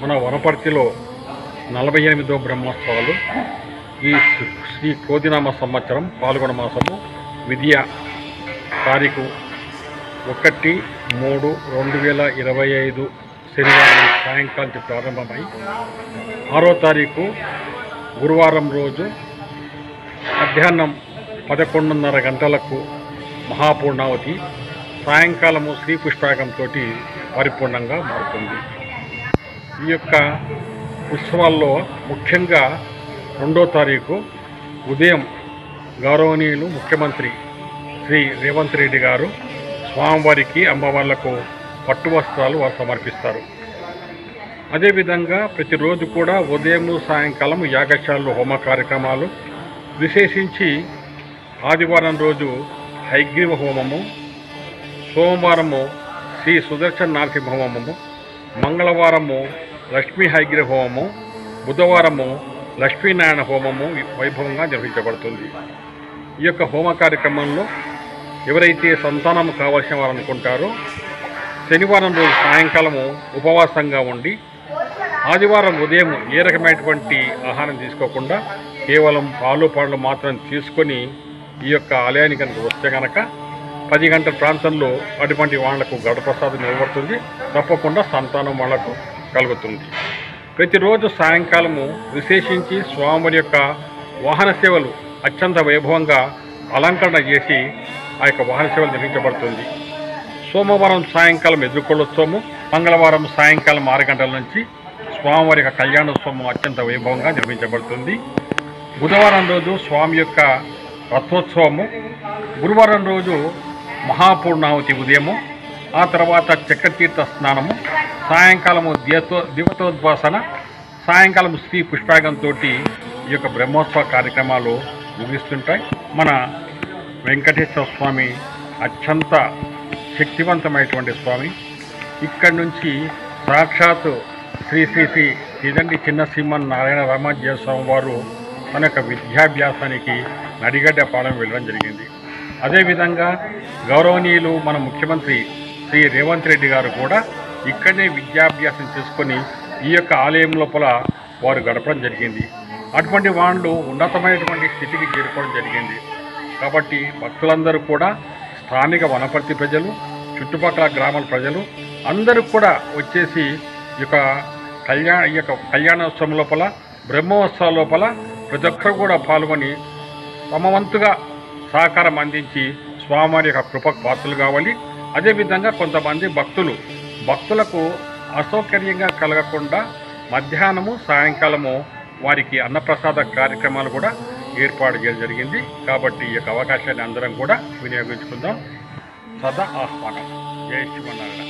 మన వనపర్తిలో 48వ బ్రహ్మోత్సవాలు ఈ శ్రీ క్రోధినామ సంవత్సరం పాల్గొన మాసము విద్య తారీఖు 1-3-2025 శనివారం సాయంకాలం ప్రారంభమై 6వ తారీఖు గురువారం రోజు మధ్యాహ్నం 11:30 గంటలకు మహాపూర్ణావతి, సాయంకాలము శ్రీ పుష్పాగంతో పరిపూర్ణంగా మారుతుంది. ఈ యొక్క ఉత్సవాల్లో ముఖ్యంగా 2వ తారీఖు ఉదయం గౌరవనీయులు ముఖ్యమంత్రి శ్రీ రేవంత్ రెడ్డి గారు స్వామివారికి అమ్మవార్లకు పట్టు వస్త్రాలు వారు సమర్పిస్తారు. అదేవిధంగా ప్రతిరోజు కూడా ఉదయం సాయంకాలం యాగశాలలో హోమ కార్యక్రమాలు, విశేషించి ఆదివారం రోజు హైగ్రీవ హోమము, సోమవారము శ్రీ సుదర్శన నరసింహ హోమము, మంగళవారము లక్ష్మీ హైగ్రీవ హోమము, బుధవారము లక్ష్మీనారాయణ హోమము వైభవంగా నిర్వహించబడుతుంది. ఈ యొక్క హోమ కార్యక్రమంలో ఎవరైతే సంతానం కావాల్సిన వారు అనుకుంటారో శనివారం రోజు సాయంకాలము ఉపవాసంగా ఉండి ఆదివారం ఉదయం ఏ రకమైనటువంటి ఆహారం తీసుకోకుండా కేవలం పాలు పండ్లు మాత్రం తీసుకొని ఈ యొక్క ఆలయానికి కనుక వస్తే కనుక 10 గంటల ప్రాంతంలో అటువంటి వాళ్లకు గడప్రసాదం ఇవ్వబడుతుంది. తప్పకుండా సంతానం వాళ్లకు కలుగుతుంది. ప్రతిరోజు సాయంకాలము విశేషించి స్వామివారి యొక్క వాహన సేవలు అత్యంత వైభవంగా అలంకరణ చేసి ఆ యొక్క వాహన సేవలు నిర్వహించబడుతుంది. సోమవారం సాయంకాలం ఎదుర్కొళ్ళొత్సవము, మంగళవారం సాయంకాలం 6 గంటల నుంచి స్వామివారి యొక్క కళ్యాణోత్సవం అత్యంత వైభవంగా నిర్వహించబడుతుంది. బుధవారం రోజు స్వామి యొక్క రథోత్సవము, గురువారం రోజు మహాపూర్ణావతి ఉదయము, ఆ తర్వాత చక్రతీర్థ స్నానము, సాయంకాలము దీపతోద్వాసన, సాయంకాలం శ్రీ పుష్పాగంతో ఈ యొక్క బ్రహ్మోత్సవ కార్యక్రమాలు ముగిస్తుంటాయి. మన వెంకటేశ్వర స్వామి అత్యంత శక్తివంతమైనటువంటి స్వామి. ఇక్కడి నుంచి సాక్షాత్ శ్రీ శ్రీ శ్రీ తిదండి చిన్న శ్రీమన్ నారాయణ రామాజీ స్వామి వారు తన యొక్క విద్యాభ్యాసానికి నడిగడ్డ పాలెం వెళ్ళడం జరిగింది. అదేవిధంగా గౌరవనీయులు మన ముఖ్యమంత్రి శ్రీ రేవంత్ రెడ్డి గారు కూడా ఇక్కడనే విద్యాభ్యాసం చేసుకొని ఈ యొక్క ఆలయం లోపల వారు గడపడం జరిగింది. అటువంటి వాళ్ళు ఉన్నతమైనటువంటి స్థితికి చేరుకోవడం జరిగింది. కాబట్టి భక్తులందరూ కూడా స్థానిక వనపర్తి ప్రజలు, చుట్టుపక్కల గ్రామాల ప్రజలు అందరూ కూడా వచ్చేసి ఈ యొక్క కళ్యాణోత్సవం లోపల, బ్రహ్మోత్సవం లోపల ప్రతి ఒక్కరు కూడా పాల్గొని తమ వంతుగా సహకారం అందించి స్వామివారి యొక్క కృపకు పాత్రలు కావాలి. అదేవిధంగా కొంతమంది భక్తులకు అసౌకర్యంగా కలగకుండా మధ్యాహ్నము సాయంకాలము వారికి అన్నప్రసాద కార్యక్రమాలు కూడా ఏర్పాటు చేయడం జరిగింది. కాబట్టి ఈ యొక్క అవకాశాన్ని అందరం కూడా వినియోగించుకుందాం. సదా ఆహ్వానం. జై శ్రీమన్నారాయణ.